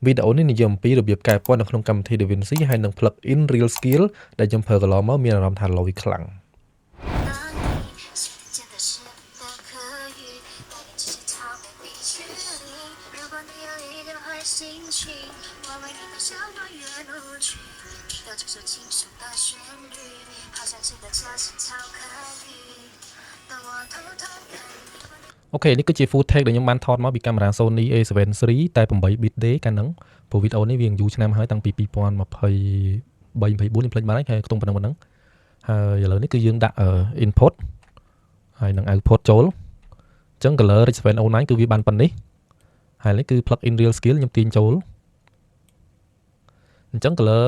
វីដេអូនេះនិយាយអំពីរបៀបកែពណ៌នៅក្នុងកម្មវិធី DaVinci ហើយនឹង plug-in Real Skill ដែលខ្ញុំប្រើកន្លងមកមានអារម្មណ៍ថាលយខ្លាំងអូខេនេះគឺជា full take ដែលខ្ញុំបានថតមកពីកាមេរ៉ា Sony A7 III តែ8 bit day កាលហ្នឹងព្រោះវីដេអូនេះវាយូរឆ្នាំហើយតាំងពី2023 24ខ្ញុំភ្លេចបាត់ហើយខ្ទង់ប៉ុណ្ណឹងហើយឥឡូវនេះគឺយើងដាក់ input ហើយនឹង output ចូលអញ្ចឹង color Rich 709គឺវាបានប៉ុណ្នេះហើយនេះគឺ plug in Real Skill ខ្ញុំទាញចូលអញ្ចឹង color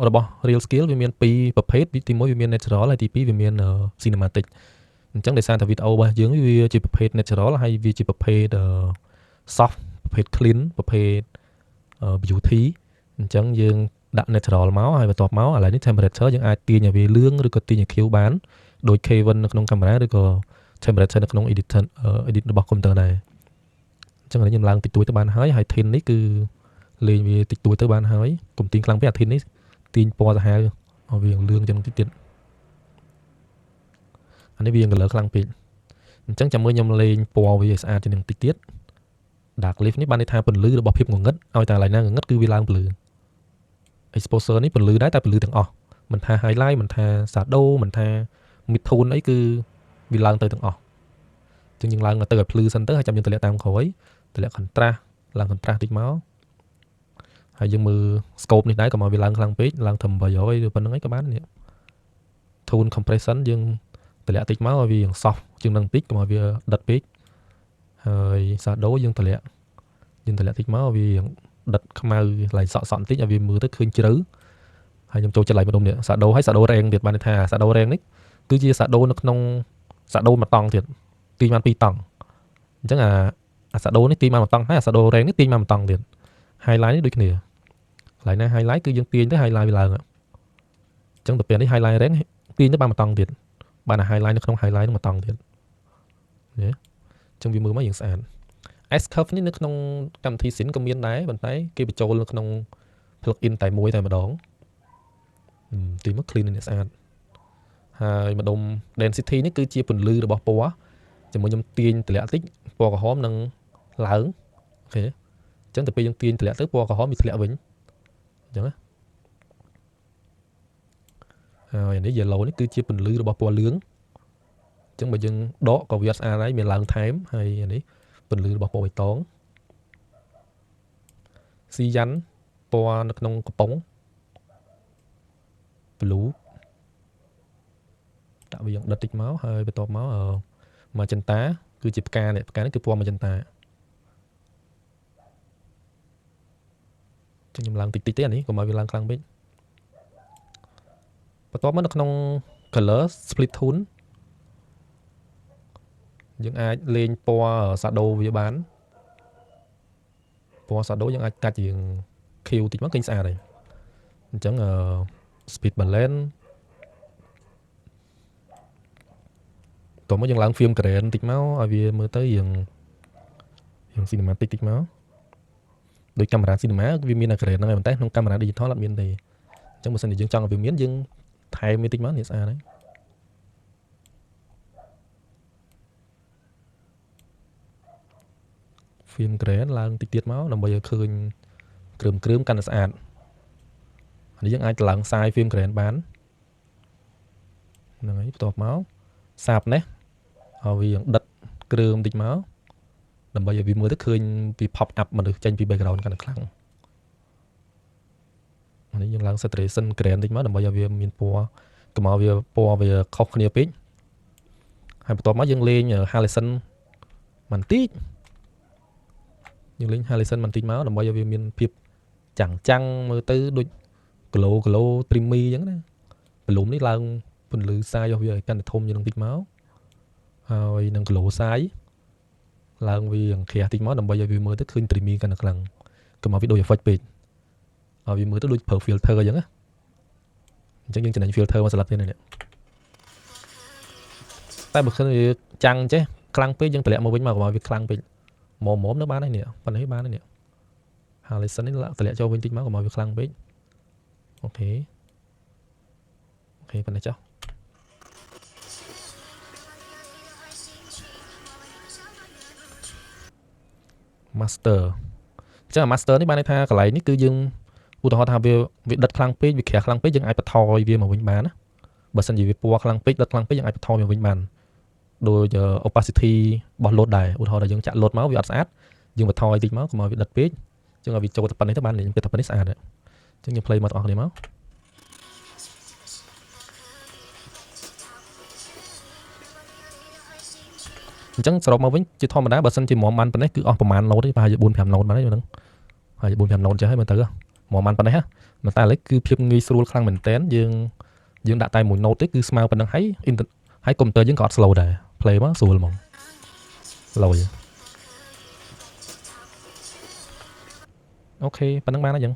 របស់ Real Skill វាមាន2ប្រភេទទី1វាមាន natural ហើយទី2វាមាន cinematic អញ្ចឹងដោយសារតែវីដេអូរបស់យើងវាជាប្រភេទ natural ហើយវាជាប្រភេទ soft ប្រភេទ clean ប្រភេទ beauty អញ្ចឹងយើងដាក់ natural មកហើយបន្ទាប់មកឥឡូវនេះ temperature យើងអាចទាញឲ្យវាលឿងឬក៏ទាញឲ្យខៀវបានដោយ K1 នៅក្នុងកាមេរ៉ាឬក៏ temperature នៅក្នុង edit របស់ computer ដែរអញ្ចឹងឥឡូវខ្ញុំឡើងតិចតួចទៅបានហើយ thin នេះគឺលេងវាតិចតួចទៅបានហើយកុំទាញខ្លាំងពេកអា thin នេះទាញពណ៌សាហាវឲ្យវាលឿងចឹងតិចទៀតអានេះវា color ខ្លាំងពេកអញ្ចឹងចាំមើលខ្ញុំលេងពណ៌វាឲ្យស្អាតជាងបន្តិចទៀត dark lift នេះបានន័យថាពន្លឺរបស់ភាពងងឹតឲ្យតែកន្លែងណាងងឹតគឺវាឡើងពន្លឺ exposure នេះពន្លឺដែរតែពន្លឺទាំងអស់មិនថា highlight មិនថា shadow មិនថា mid tone អីគឺវាឡើងទៅទាំងអស់អញ្ចឹងយើងឡើងទៅឲ្យភ្លឺសិនទៅហើយចាំយើងតម្លាក់តាមក្រោយតម្លាក់ contrast ឡើង contrast តិចមកហើយយើងមើល scope នេះដែរកុំឲ្យវាឡើងខ្លាំងពេកឡើងត្រឹម800ឬប៉ុណ្្នឹងឯងក៏បាននេះ tone compression យើងតម្លាក់តិចមកឲ្យវា soft ជាងនឹងតិចកុំឲ្យវាដិតពេកហើយ shadow យើងតម្លាក់តិចមកវាដិតខ្មៅកន្លែងសក់បន្តិចឲ្យវាមើលទៅឃើញជ្រៅហើយខ្ញុំចូលចិត្តឡើងម្ដុំនេះ shadow ហើយ shadow rank ទៀតបានន័យថា shadow rank នេះគឺជា shadow នៅក្នុង shadow មួយតង់ទៀតទាញបាន2តង់អញ្ចឹងអា shadow នេះទាញបាន1តង់ហើយអា shadow rank នេះទាញបាន1តង់ទៀត highlight នេះដូចគ្នាកន្លែងណា highlight គឺយើងទាញទៅ highlight វាឡើងអញ្ចឹងទៅពេលនេះ highlight rank ទាញទៅបាន1តង់ទៀតបានអា highlight នៅក្នុង highlight នោះ1តង់ទៀតយេអញ្ចឹងវាមើលមកយើងស្អាត S curve នេះនៅក្នុងកម្មវិធី Sin ក៏មានដែរប៉ុន្តែគេបញ្ចូលនៅក្នុង plugin តែមួយតែម្ដងទីមក clean នេះស្អាតហើយម្ដុំ density នេះគឺជាពន្លឺរបស់ពណ៌ជាមួយខ្ញុំទាញតម្លាក់តិចពណ៌ក្រហមនឹងឡើងអូខេអញ្ចឹងទៅពេលយើងទាញតម្លាក់ទៅពណ៌ក្រហមវាធ្លាក់វិញអញ្ចឹងណាហើយនេះ yellow នេះគឺជាពន្លឺរបស់ពណ៌លឿងអញ្ចឹងបើយើងដកក៏វាស្អាតដែរមានឡើងថែមហើយនេះពន្លឺរបស់ពណ៌បៃតងស៊ីយ៉ាន់ពណ៌នៅក្នុងកំប៉ុង blue ដាក់វាយ៉ាងដិតតិចមកហើយបន្ទាប់មក magenta គឺជាផ្កានេះគឺពណ៌ magenta ចឹងខ្ញុំឡើងតិចទេអានេះកុំឲ្យវាឡើងខ្លាំងពេកបន្ទាប់មកនៅក្នុង color split tone យើងអាចលេងពណ៌ shadow វាបានពណ៌ shadow យើងអាចកាច់ជាង Q តិចមកឃើញស្អាតហើយអញ្ចឹងspeed balance តោះមកយើងឡើង film grain តិចមកឲ្យវាមើលទៅយើង cinematic តិចមកដោយកាមេរ៉ា cinema វាមាន grain ហ្នឹងហើយប៉ុន្តែក្នុងកាមេរ៉ា digital អត់មានទេអញ្ចឹងបើសិនជាយើងចង់ឲ្យវាមានយើងថែមវាតិចមកនេះស្អាតហើយfilm grain ឡើងតិចទៀតមកដើម្បីឲ្យឃើញគ្រឿមកាន់តែស្អាតអានេះយើងអាចឡើងសាយ film grain បានហ្នឹងហើយបន្ទាប់មកសាបនេះឲ្យវាដិតគ្រឿមតិចមកដើម្បីឲ្យវាមើលទៅឃើញពី pop up មនុស្សចេញពី background កាន់តែខ្លាំងអានេះយើងឡើង saturation grain តិចមកដើម្បីឲ្យវាមានពណ៌កុំឲ្យវាពណ៌វាខុសគ្នាពេកហើយបន្ទាប់មកយើងលេង hallucin បន្តិចយើងលេង hallucin បន្តិចមកដើម្បីឲ្យវាមានភាពចាំងមើលទៅដូច glow dreamy អញ្ចឹងណា bloom នេះឡើងពន្លឺសាយរបស់វាឲ្យកាន់តែធំជាងបន្តិចមកហើយនឹង glow សាយឡើងវាក្រាស់តិចមកដើម្បីឲ្យវាមើលទៅឃើញ dreamy កាន់តែខ្លាំងកុំឲ្យវាដូច effect ពេកឲ្យវាមើលទៅដូចប្រើ filter អញ្ចឹងណាអញ្ចឹងយើងចំណេញ filter មកស្លាប់ទៀតនេះតែបើសិនវាចាំងចេះខ្លាំងពេកយើងតម្លាក់មកវិញមកកុំឲ្យវាខ្លាំងពេកមុំនៅបានហើយនេះប៉ុណ្ណេះបានហើយនេះ Harrison នេះតម្លាក់ចូលវិញតិចមកកុំឲ្យវាខ្លាំងពេកអូខេប៉ុណ្ណេះចុះ master ចឹង master នេះបានន័យថាកន្លែងនេះគឺយើងឧទាហរណ៍ថាវាដិតខ្លាំងពេកវាក្រាស់ខ្លាំងពេកយើងអាចបន្ថយវាមកវិញបានណាបើសិនជាវាពណ៌ខ្លាំងពេកដិតខ្លាំងពេកយើងអាចបន្ថយមកវិញបានដោយ opacity របស់ load ដែរឧទាហរណ៍ថាយើងចាក់ load មកវាអត់ស្អាតយើងបន្ថយតិចមកកុំឲ្យវាដិតពេកចឹងឲ្យវាចូលទៅប៉ុណ្្នេះទៅបានយើងគិតថាប៉ុណ្្នេះស្អាតហើយចឹងយើង play មកទាំងអស់គ្នាមកអញ្ចឹងសរុបមកវិញជាធម្មតាបើសិនជាមុំបានប៉ុណ្ណេះគឺអស់ប្រហែល note ទេប្រហែលជា 4-5 note បានហើយហ្នឹងហើយ 4-5 note ចេះហើយមើលទៅមុំបានប៉ុណ្ណេះតែឥឡូវគឺភាពងាយស្រួលខ្លាំងមែនតើយើងដាក់តែមួយ note ទេគឺស្មើប៉ុណ្ណឹងហើយកុំព្យូទ័រយើងក៏អត់ slow ដែរ play មកស្រួលហ្មង low អូខេប៉ុណ្ណឹងបានហើយចឹង